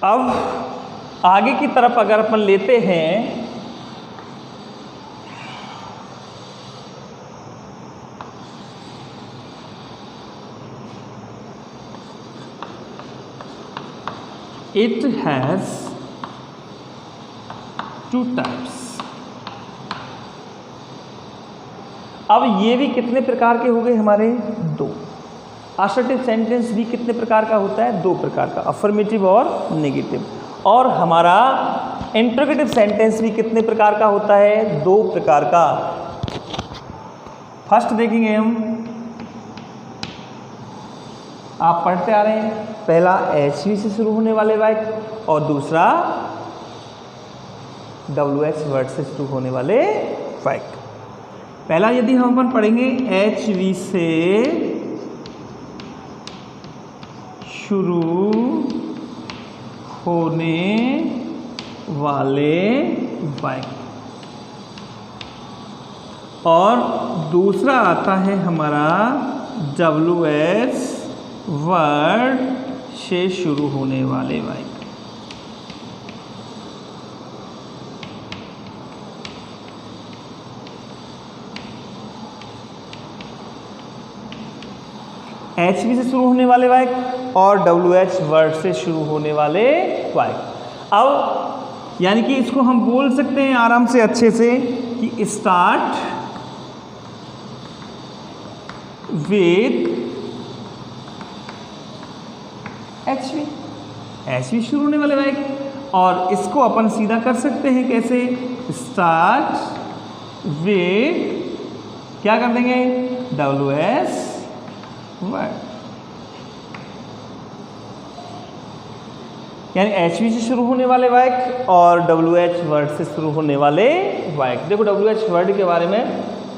अब आगे की तरफ अगर अपन लेते हैं इट हैज 2 टाइप्स। अब ये भी कितने प्रकार के हो गए हमारे? 2। असर्टिव सेंटेंस भी कितने प्रकार का होता है? 2 प्रकार का, अफर्मेटिव और नेगेटिव। और हमारा इंटरोगेटिव सेंटेंस भी कितने प्रकार का होता है? 2 प्रकार का। फर्स्ट देखेंगे हम, आप पढ़ते आ रहे हैं, पहला HV से शुरू होने वाले वाक्य और दूसरा WH वर्ड से शुरू होने वाले वाक्य। पहला यदि हम अपन पढ़ेंगे HV से शुरू होने वाले वाक्य और दूसरा आता है हमारा WH वर्ड से शुरू होने वाले वाक्य। HV से शुरू होने वाले वाक्य और WH वर्ड से शुरू होने वाले वाक्य। अब यानी कि इसको हम बोल सकते हैं आराम से अच्छे से कि स्टार्ट विद HV शुरू होने वाले वाक्य, और इसको अपन सीधा कर सकते हैं कैसे? स्टार्ट विद क्या कर देंगे? WH word. यानी HV से शुरू होने वाले वाक्य और WH वर्ड से शुरू होने वाले वाक्य। देखो WH वर्ड के बारे में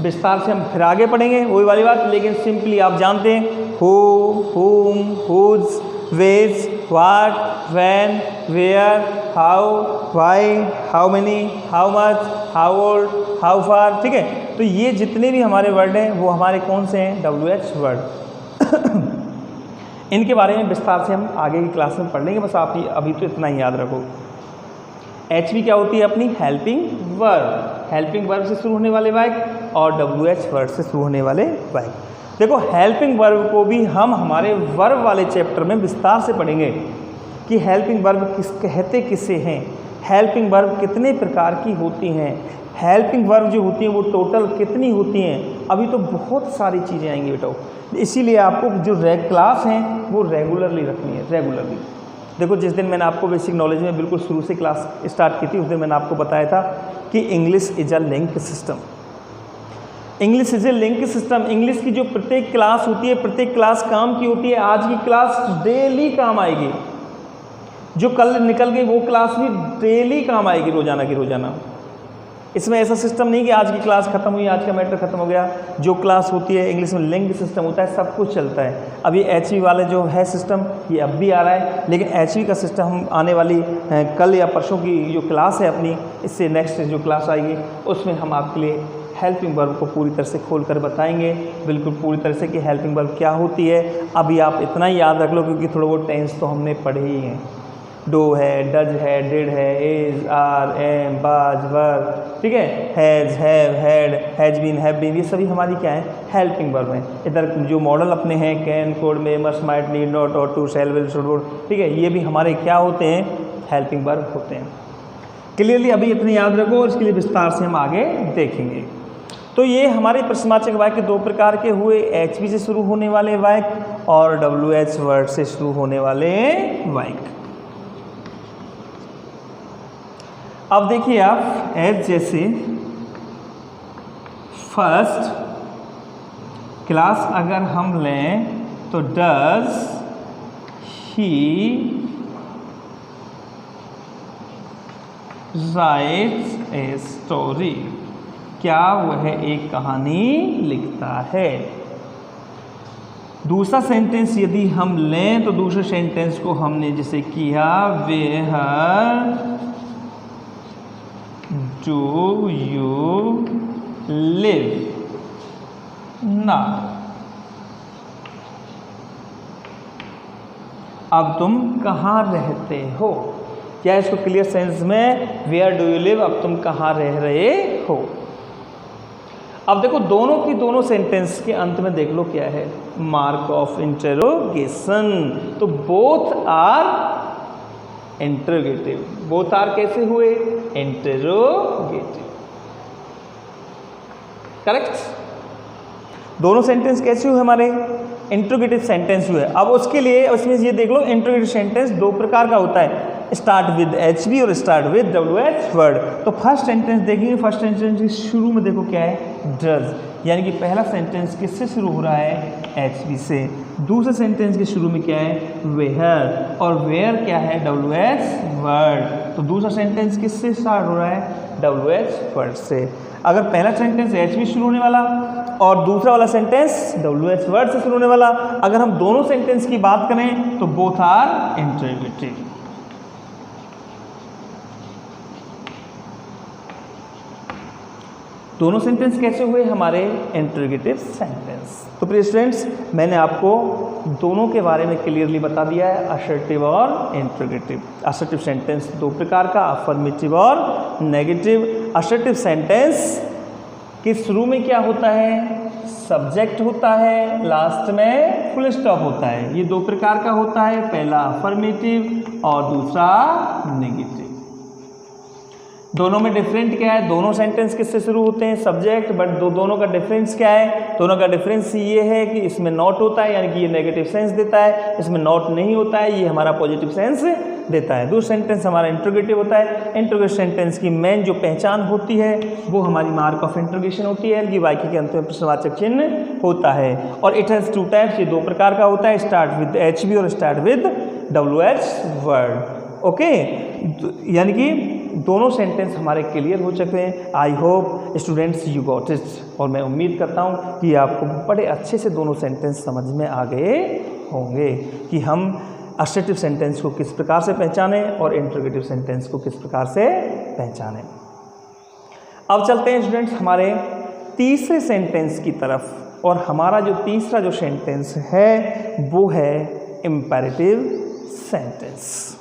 विस्तार से हम फिर आगे पढ़ेंगे, वही वाली बात, लेकिन सिंपली आप जानते हैं who, whom, whose, which, what, when, where, how, why, how many, how much, how old, how far। ठीक है, तो ये जितने भी हमारे वर्ड हैं वो हमारे कौन से हैं? WH word. इनके बारे में विस्तार से हम आगे की क्लास में पढ़ लेंगे, बस आप अभी तो इतना ही याद रखो। HV क्या होती है? अपनी हेल्पिंग वर्ब। हेल्पिंग वर्ब से शुरू होने वाले वाक्य और WH वर्ड से शुरू होने वाले वाक्य। देखो हेल्पिंग वर्ब को भी हम हमारे वर्ब वाले चैप्टर में विस्तार से पढ़ेंगे कि हेल्पिंग वर्ब कहते किसे हैं, हेल्पिंग वर्ब कितने प्रकार की होती हैं, हेल्पिंग वर्ब जो होती हैं वो टोटल कितनी होती हैं। अभी तो बहुत सारी चीज़ें आएंगी बेटा, इसीलिए आपको जो क्लास हैं वो रेगुलरली रखनी है, रेगुलरली। देखो जिस दिन मैंने आपको बेसिक नॉलेज में बिल्कुल शुरू से क्लास स्टार्ट की थी, उस दिन मैंने आपको बताया था कि English is a link system. English is a link system. English की जो प्रत्येक क्लास होती है, प्रत्येक क्लास काम की होती है। आज की क्लास डेली काम आएगी, जो कल निकल गई वो क्लास भी डेली काम आएगी, रोजाना की रोजाना। इसमें ऐसा सिस्टम नहीं कि आज की क्लास खत्म हुई, आज का मैटर खत्म हो गया। जो क्लास होती है इंग्लिश में लिंक सिस्टम होता है, सब कुछ चलता है। अभी HV वाले जो है सिस्टम ये अब भी आ रहा है, लेकिन HV का सिस्टम हम आने वाली कल या परसों की जो क्लास है अपनी, इससे नेक्स्ट जो क्लास आएगी उसमें हम आपके लिए हेल्पिंग वर्ब को पूरी तरह से खोल कर बताएंगे, बिल्कुल पूरी तरह से कि हेल्पिंग वर्ब क्या होती है। अभी आप इतना ही याद रख लो, क्योंकि थोड़ा बहुत टेंस तो हमने पढ़े ही हैं। डो है, डज है, डिड है, इज, आर, एम, बाज, वर, ठीक है, has, have, had, has been, have been, ये सभी हमारी क्या है? हेल्पिंग वर्ब हैं। इधर जो मॉडल अपने हैं can, could, may, must, might, need, not, और to, shall, will, should, would, ठीक है, ये भी हमारे क्या होते हैं? हेल्पिंग वर्ब होते हैं। क्लियरली अभी इतने याद रखो, और इसके लिए विस्तार से हम आगे देखेंगे। तो ये हमारे प्रश्नवाचक वाक्य 2 प्रकार के हुए, HV से शुरू होने वाले वाक्य और WH वर्ड से शुरू होने वाले वाक्य। अब देखिए आप एज जैसे फर्स्ट क्लास अगर हम लें तो does he writes a story, क्या वह एक कहानी लिखता है। दूसरा सेंटेंस यदि हम लें तो दूसरे सेंटेंस को हमने जैसे किया where do you live now. अब तुम कहाँ रहते हो। क्या इसको क्लियर सेंस में वेयर डू यू लिव, अब तुम कहाँ रह रहे हो। अब देखो दोनों की दोनों सेंटेंस के अंत में देख लो क्या है, मार्क ऑफ इंटरोगेशन। तो both are interrogative, both are कैसे हुए, इंटरोगेटिव, करेक्ट। दोनों सेंटेंस कैसे हुए हमारे, इंटरोगेटिव सेंटेंस हुए। अब उसके लिए उसमें ये देख लो इंटरोगेटिव सेंटेंस दो प्रकार का होता है, स्टार्ट विद HV और स्टार्ट विद WH वर्ड। तो फर्स्ट सेंटेंस देखेंगे, फर्स्ट सेंटेंस के शुरू में देखो क्या है, डज, यानी कि पहला सेंटेंस किससे शुरू हो रहा है, HV से। दूसरे सेंटेंस के शुरू में क्या है, वेयर, और वेयर क्या है, WH वर्ड। तो दूसरा सेंटेंस किससे स्टार्ट हो रहा है, WH वर्ड से। अगर पहला सेंटेंस HV शुरू होने वाला और दूसरा वाला सेंटेंस WH वर्ड से शुरू होने वाला, अगर हम दोनों सेंटेंस की बात करें तो बोथ आर इंटरोगेटिव। दोनों सेंटेंस कैसे हुए हमारे, इंटरोगेटिव सेंटेंस। तो प्रिय स्टूडेंट्स, मैंने आपको दोनों के बारे में क्लियरली बता दिया है, असर्टिव और इंटरोगेटिव। असर्टिव सेंटेंस दो प्रकार का, अफर्मेटिव और नेगेटिव। असर्टिव सेंटेंस के शुरू में क्या होता है, सब्जेक्ट होता है, लास्ट में फुल स्टॉप होता है। ये दो प्रकार का होता है, पहला अफर्मेटिव और दूसरा नेगेटिव। दोनों में डिफरेंट क्या है, दोनों सेंटेंस किससे शुरू होते हैं, सब्जेक्ट, बट दोनों का डिफरेंस क्या है, दोनों का डिफरेंस ये है कि इसमें नॉट होता है, यानी कि ये नेगेटिव सेंस देता है, इसमें नॉट नहीं होता है, ये हमारा पॉजिटिव सेंस देता है। दूसरा सेंटेंस हमारा इंटरोगेटिव होता है। इंटरोगेटिव सेंटेंस की मेन जो पहचान होती है वो हमारी मार्क ऑफ इंटरोगेशन होती है, कि वाक्य के अंत में प्रश्नवाचक चिन्ह होता है। और इट हैज़ टू टाइप्स, ये दो प्रकार का होता है, स्टार्ट विद HV और start with WH word. Okay, यानी कि दोनों सेंटेंस हमारे क्लियर हो चुके हैं। I hope students you got it, और मैं उम्मीद करता हूँ कि आपको बड़े अच्छे से दोनों सेंटेंस समझ में आ गए होंगे कि हम असर्टिव सेंटेंस को किस प्रकार से पहचानें और इंटरोगेटिव सेंटेंस को किस प्रकार से पहचानें। अब चलते हैं स्टूडेंट्स हमारे तीसरे सेंटेंस की तरफ, और हमारा जो तीसरा जो सेंटेंस है वो है इम्पेरेटिव सेंटेंस।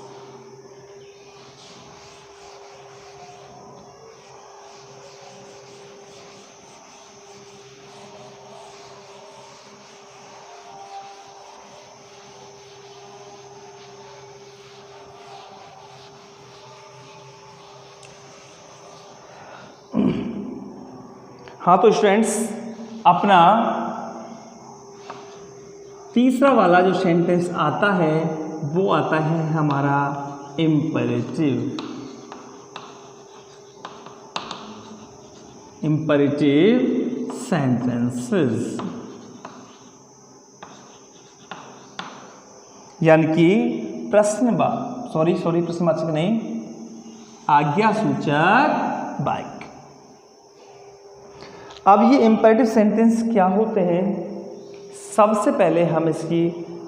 हाँ तो स्टूडेंट्स, अपना तीसरा वाला जो सेंटेंस आता है वो आता है हमारा इम्पेरेटिव। इम्पेरेटिव सेंटेंसेस, यानी कि प्रश्नवाचक नहीं, आज्ञासूचक वाक्य। अब ये इम्पेरेटिव सेंटेंस क्या होते हैं, सबसे पहले हम इसकी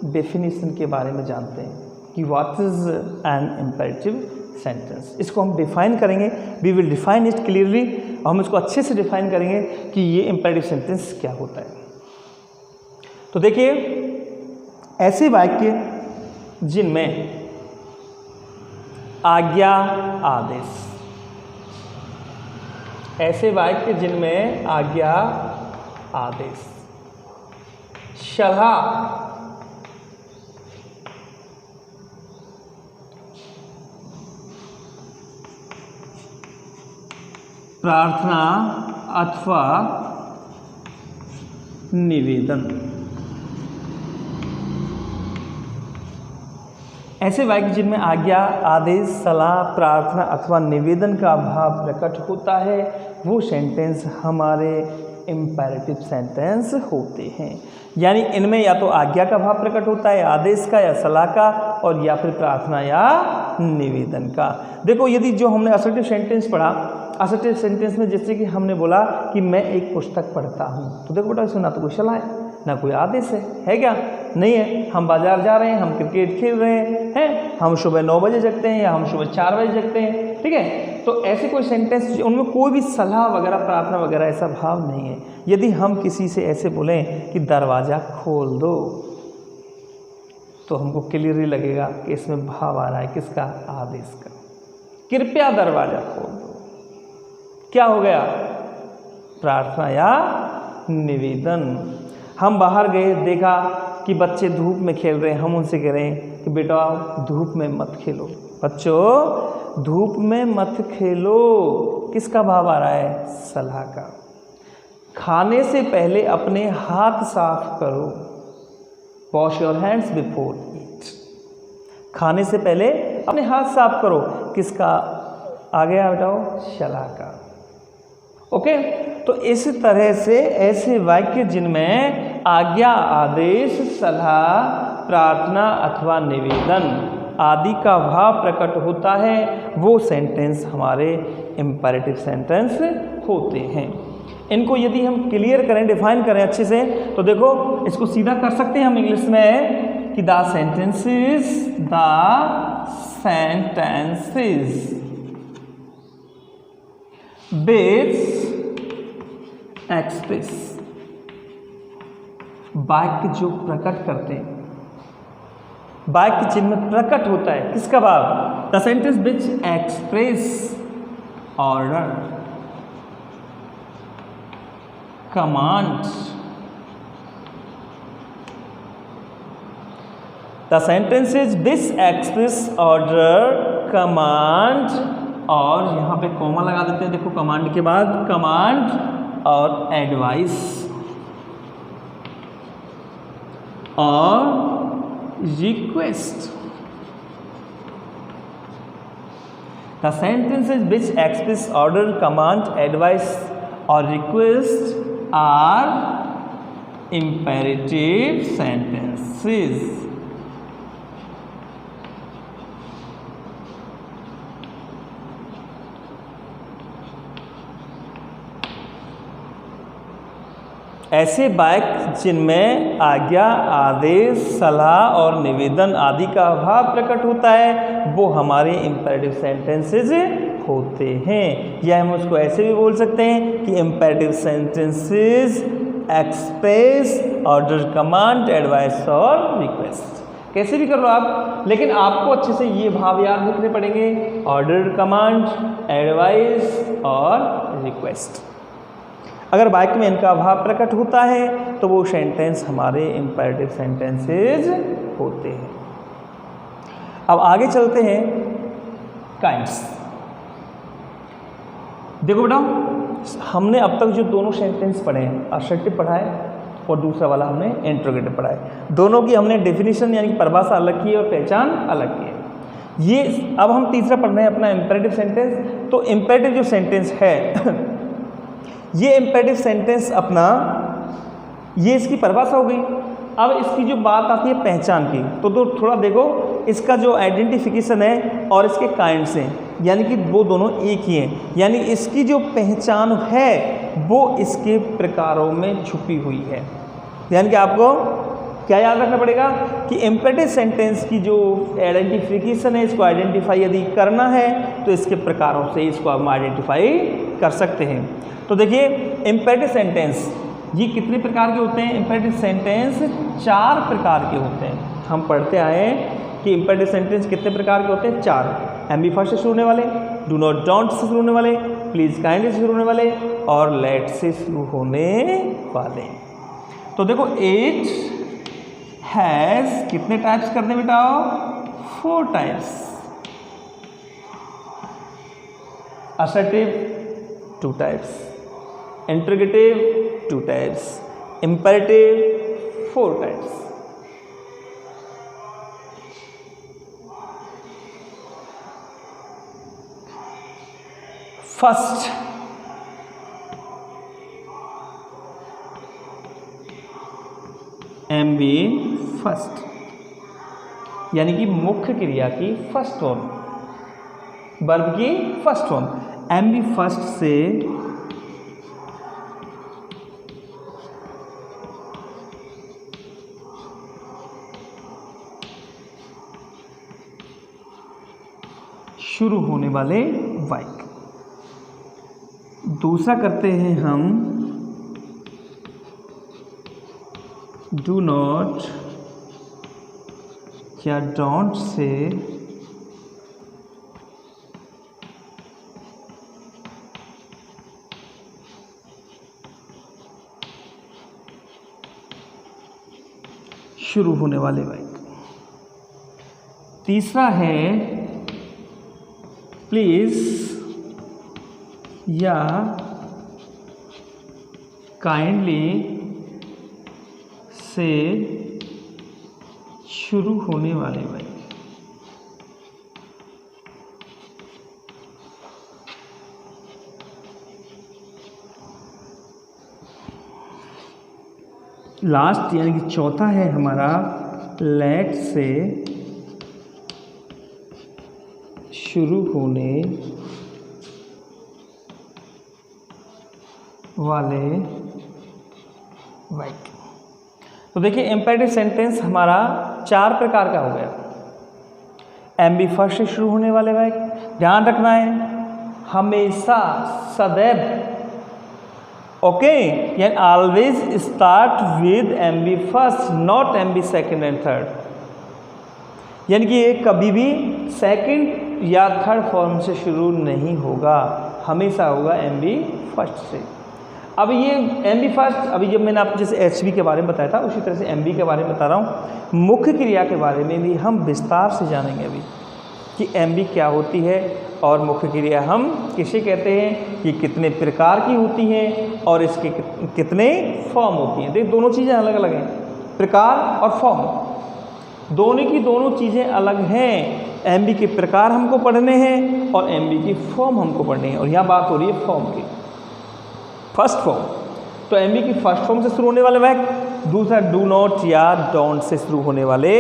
डेफिनेशन के बारे में जानते हैं कि what is an imperative sentence. इसको हम डिफाइन करेंगे, we will define it clearly, और हम इसको अच्छे से डिफाइन करेंगे कि ये इम्पेरेटिव सेंटेंस क्या होता है। तो देखिए, ऐसे वाक्य जिनमें आज्ञा आदेश, ऐसे वाक्य जिनमें आज्ञा आदेश, सलाह, प्रार्थना अथवा निवेदन, ऐसे वाक्य जिनमें आज्ञा आदेश सलाह प्रार्थना अथवा निवेदन का भाव प्रकट होता है वो सेंटेंस हमारे इम्पेरेटिव सेंटेंस होते हैं। यानी इनमें या तो आज्ञा का भाव प्रकट होता है, आदेश का या सलाह का, और या फिर प्रार्थना या निवेदन का। देखो, यदि जो हमने असर्टिव सेंटेंस पढ़ा, असर्टिव सेंटेंस में जैसे कि हमने बोला कि मैं एक पुस्तक पढ़ता हूँ, तो देखो बेटा इसमें ना तो कोई सलाह है ना कोई आदेश है क्या, नहीं है। हम बाजार जा रहे हैं, हम क्रिकेट खेल रहे हैं, हम सुबह 9 बजे जगते हैं या हम सुबह 4 बजे जगते हैं, ठीक है। तो ऐसे कोई सेंटेंस उनमें कोई भी सलाह वगैरह प्रार्थना वगैरह ऐसा भाव नहीं है। यदि हम किसी से ऐसे बोलें कि दरवाज़ा खोल दो, तो हमको क्लियरली लगेगा कि इसमें भाव आ रहा है किसका, आदेश का। कृपया दरवाजा खोल दो, क्या हो गया, प्रार्थना या निवेदन। हम बाहर गए, देखा कि बच्चे धूप में खेल रहे हैं, हम उनसे कह रहे हैं कि बेटा धूप में मत खेलो, बच्चों धूप में मत खेलो, किसका भाव आ रहा है, सलाह का। खाने से पहले अपने हाथ साफ करो, वॉश योर हैंड्स बिफोर ईट। खाने से पहले अपने हाथ साफ करो, किसका आ गया बेटाओ, सलाह का। ओके, तो इस तरह से ऐसे वाक्य जिनमें आज्ञा, आदेश, सलाह, प्रार्थना अथवा निवेदन आदि का भाव प्रकट होता है, वो सेंटेंस हमारे इम्पेरेटिव सेंटेंस होते हैं। इनको यदि हम क्लियर करें, डिफाइन करें अच्छे से, तो देखो इसको सीधा कर सकते हैं हम इंग्लिश में कि द सेंटेंसेस which एक्सप्रेस, वाक्य जो प्रकट करते हैं, वाक्य जिनमें प्रकट होता है किसका भाव, the sentence which express order, command, the sentences which express order, command, और यहां पे कॉमा लगा देते हैं, देखो कमांड के बाद कमांड और एडवाइस और request. The sentences which express order, command, advice और रिक्वेस्ट आर इम्पेरेटिव सेंटेंसेस। ऐसे वाक्य जिनमें आज्ञा, आदेश, सलाह और निवेदन आदि का भाव प्रकट होता है, वो हमारे इम्पेरेटिव सेंटेंसेस होते हैं। या हम उसको ऐसे भी बोल सकते हैं कि imperative sentences express order, command, advice और रिक्वेस्ट। कैसे भी कर लो आप, लेकिन आपको अच्छे से ये भाव याद रखने पड़ेंगे, ऑर्डर, कमांड, एडवाइस और रिक्वेस्ट। अगर वाक्य में इनका भाव प्रकट होता है तो वो सेंटेंस हमारे इम्पेरेटिव सेंटेंसेस होते हैं। अब आगे चलते हैं काइंड्स। देखो बेटा, हमने अब तक जो दोनों सेंटेंस पढ़े हैं, असर्टिव पढ़ा है और दूसरा वाला हमने इंट्रोगेटिव पढ़ा है। दोनों की हमने डेफिनेशन यानी परिभाषा अलग की है और पहचान अलग की है। ये अब हम तीसरा पढ़ रहे हैं अपना इम्पेरेटिव सेंटेंस। तो इम्पेरेटिव जो सेंटेंस है ये इम्पेरेटिव सेंटेंस अपना, ये इसकी परिभाषा हो गई। अब इसकी जो बात आती है पहचान की, तो थोड़ा देखो इसका जो आइडेंटिफिकेशन है और इसके काइंड्स हैं, यानी कि वो दोनों एक ही हैं। यानी इसकी जो पहचान है वो इसके प्रकारों में छुपी हुई है। यानी कि आपको क्या याद रखना पड़ेगा कि इम्पेरेटिव सेंटेंस की जो आइडेंटिफिकेशन है, इसको आइडेंटिफाई यदि करना है तो इसके प्रकारों से इसको हम आइडेंटिफाई कर सकते हैं। तो देखिए इम्पेरेटिव सेंटेंस ये कितने प्रकार के होते हैं? इम्पेरेटिव सेंटेंस 4 प्रकार के होते हैं। हम पढ़ते आए हैं कि इम्पेरेटिव सेंटेंस कितने प्रकार के होते हैं? 4। एम बी फर्स्ट से शुरू होने वाले, डू नॉट, डोंट से शुरू होने वाले, प्लीज काइंडली से शुरू होने वाले और लेट से शुरू होने वाले। तो देखो इट हैज़ कितने टाइप्स करने बेटाओ? 4 types. Assertive 2 types, interrogative 2 types, imperative 4 types. First, M V first, यानी कि मुख्य क्रिया की फर्स्ट फॉर्म, वर्ब की first form. M V first से शुरू होने वाले वाक्य। दूसरा करते हैं हम डू नॉट, या डोंट से शुरू होने वाले वाक्य। तीसरा है प्लीज या काइंडली से शुरू होने वाले वाक्य। लास्ट यानी कि चौथा है हमारा लेट से शुरू होने वाले वाक्य। तो देखिए इम्पेरेटिव सेंटेंस हमारा 4 प्रकार का हो गया। एम बी फर्स्ट से शुरू होने वाले वाक्य, ध्यान रखना है हमेशा, सदैव, ओके, यानी always start with M V first, not M V second and third. यानी कि ये कभी भी सेकंड या थर्ड फॉर्म से शुरू नहीं होगा, हमेशा होगा एम बी फर्स्ट से। अब ये एम बी फर्स्ट, अभी जब मैंने आपको जैसे एच बी के बारे में बताया था उसी तरह से एम बी के बारे में बता रहा हूँ। मुख्य क्रिया के बारे में भी हम विस्तार से जानेंगे अभी कि एम बी क्या होती है और मुख्य क्रिया हम किसे कहते हैं, ये कितने प्रकार की होती हैं और इसके कितने फॉर्म होती हैं। देख दोनों चीज़ें अलग अलग हैं, प्रकार और फॉर्म, दोनों की दोनों चीज़ें अलग हैं। एम बी के प्रकार हमको पढ़ने हैं और एम बी की फॉर्म हमको पढ़नी है। और यहाँ बात हो रही है फॉर्म की, फर्स्ट फॉर्म। तो एम बी की फर्स्ट फॉर्म से शुरू होने वाले वाक्य, दूसरा डू नॉट या डोंट से शुरू होने वाले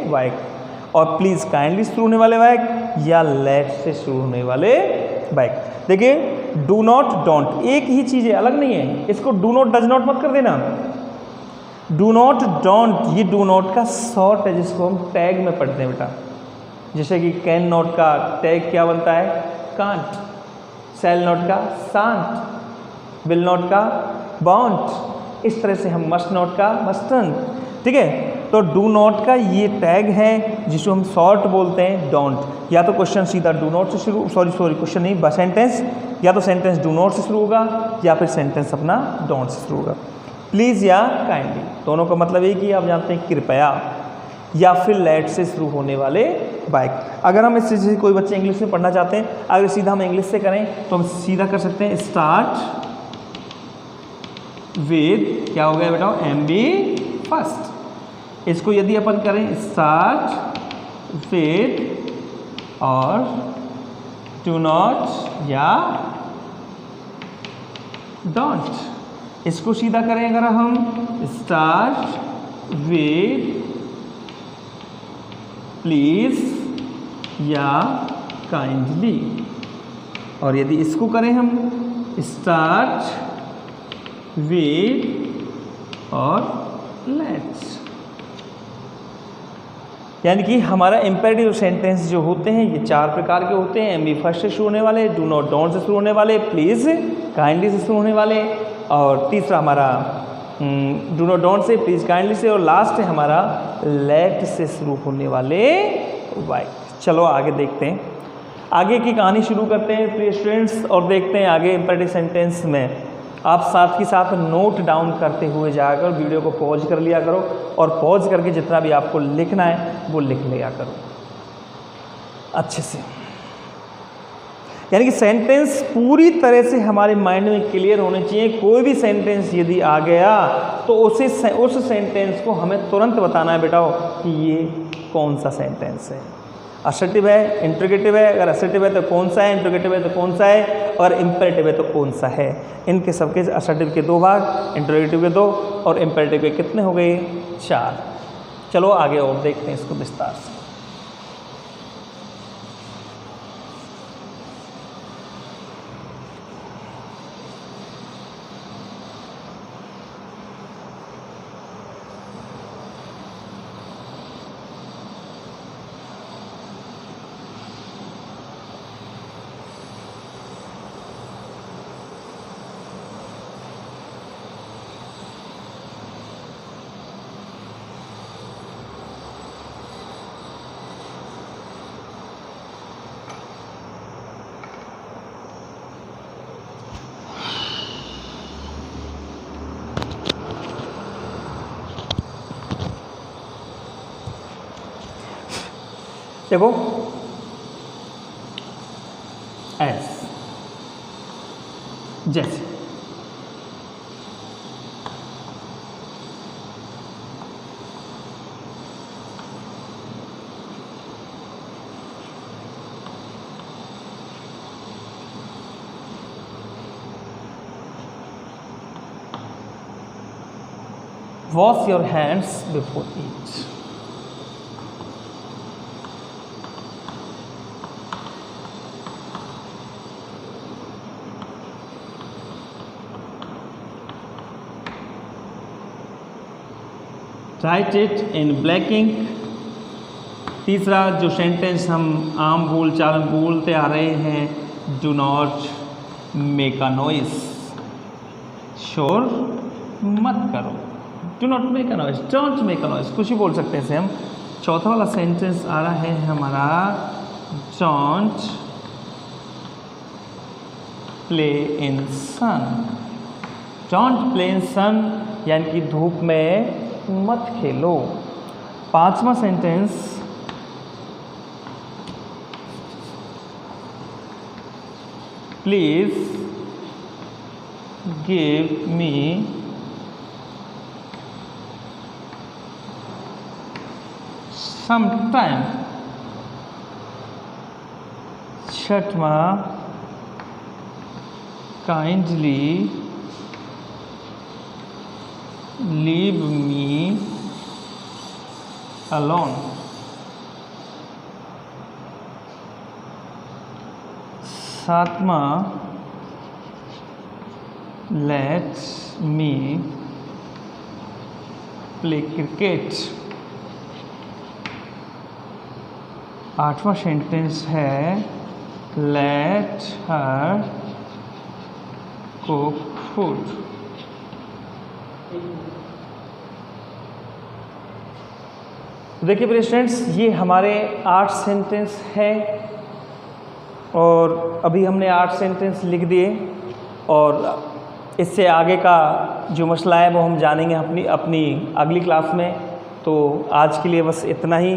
वाक्य, और प्लीज़ काइंडली शुरू होने वाले वाक्य या लेट से शुरू होने वाले वाक्य। देखिए डू नॉट, डोंट एक ही चीज़ है, अलग नहीं है। इसको डू नॉट डज नॉट मत कर देना। डू नॉट, डोंट, ये डू नॉट का शॉर्ट है जिसको हम टैग में पढ़ते हैं बेटा। जैसे कि कैन नॉट का टैग क्या बनता है, कांट, शैल नॉट का शांत, विल नॉट का बॉन्ट, इस तरह से हम मस्ट नॉट का मस्टन, ठीक है। तो डू नॉट का ये टैग है जिसको हम शॉर्ट बोलते हैं डोंट। या तो क्वेश्चन सीधा डू नॉट से शुरू, सॉरी क्वेश्चन नहीं, सेंटेंस, या तो सेंटेंस डू नॉट से शुरू होगा या फिर सेंटेंस अपना डोंट से शुरू होगा। प्लीज़ या काइंडली दोनों का मतलब एक ही, आप जानते हैं कृपया, या फिर लेट से शुरू होने वाले वाक्य। अगर हम इससे कोई बच्चे इंग्लिश में पढ़ना चाहते हैं, अगर सीधा हम इंग्लिश से करें तो हम सीधा कर सकते हैं स्टार्ट विद, क्या हो गया बेटा, एम बी फर्स्ट। इसको यदि अपन करें स्टार्ट विद और डू नॉट या डोंट, इसको सीधा करें अगर हम स्टार्ट विद प्लीज या काइंडली, और यदि इसको करें हम स्टार्ट विद और लेट्स। यानी कि हमारा इम्पेरेटिव सेंटेंस जो होते हैं ये 4 प्रकार के होते हैं। एम बी फर्स्ट से शुरू होने वाले, डू नॉट डोंट से शुरू होने वाले, प्लीज़ काइंडली से शुरू होने वाले, और तीसरा हमारा do not don't say, please kindly से, और लास्ट है हमारा लेट से शुरू होने वाले वाक्य। चलो आगे देखते हैं, आगे की कहानी शुरू करते हैं प्रिय स्टूडेंट्स, और देखते हैं आगे इम्पेरेटिव सेंटेंस में। आप साथ ही साथ नोट डाउन करते हुए जाकर वीडियो को पॉज कर लिया करो, और पॉज करके जितना भी आपको लिखना है वो लिख लिया करो अच्छे से। यानी कि सेंटेंस पूरी तरह से हमारे माइंड में क्लियर होने चाहिए। कोई भी सेंटेंस यदि आ गया तो उस सेंटेंस को हमें तुरंत बताना है बेटा कि ये कौन सा सेंटेंस है। असर्टिव है, इंट्रोगेटिव है, अगर असर्टिव है तो कौन सा है, इंट्रोगेटिव है तो कौन सा है, और इम्पेरेटिव है तो कौन सा है। इनके सबके असर्टिव के 2 भाग, इंट्रोगेटिव के 2 और इम्पेरेटिव के कितने हो गए, 4। चलो आगे और देखते हैं इसको विस्तार से। देखो एस, जैसे wash your hands before eat. Write it in black ink. तीसरा जो सेंटेंस हम आम बोलचाल में बोलते आ रहे हैं, do not make a noise, शोर मत करो, do not make a noise, don't make a noise, कुछ ही बोल सकते हैं इसे हम। चौथा वाला सेंटेंस आ रहा है हमारा, don't play in sun, don't play in sun यानी कि धूप में मत खेलो। पांचवा sentence, please give me some time. छठवा, काइंडली लीव मी अलोन। सातवां, लेट मी प्ले क्रिकेट। आठवां सेंटेंस है, लेट हर कुक फूड। देखिए प्रिय स्टूडेंट्स, ये हमारे 8 सेंटेंस हैं और अभी हमने 8 सेंटेंस लिख दिए और इससे आगे का जो मसला है वो हम जानेंगे अपनी अगली क्लास में। तो आज के लिए बस इतना ही।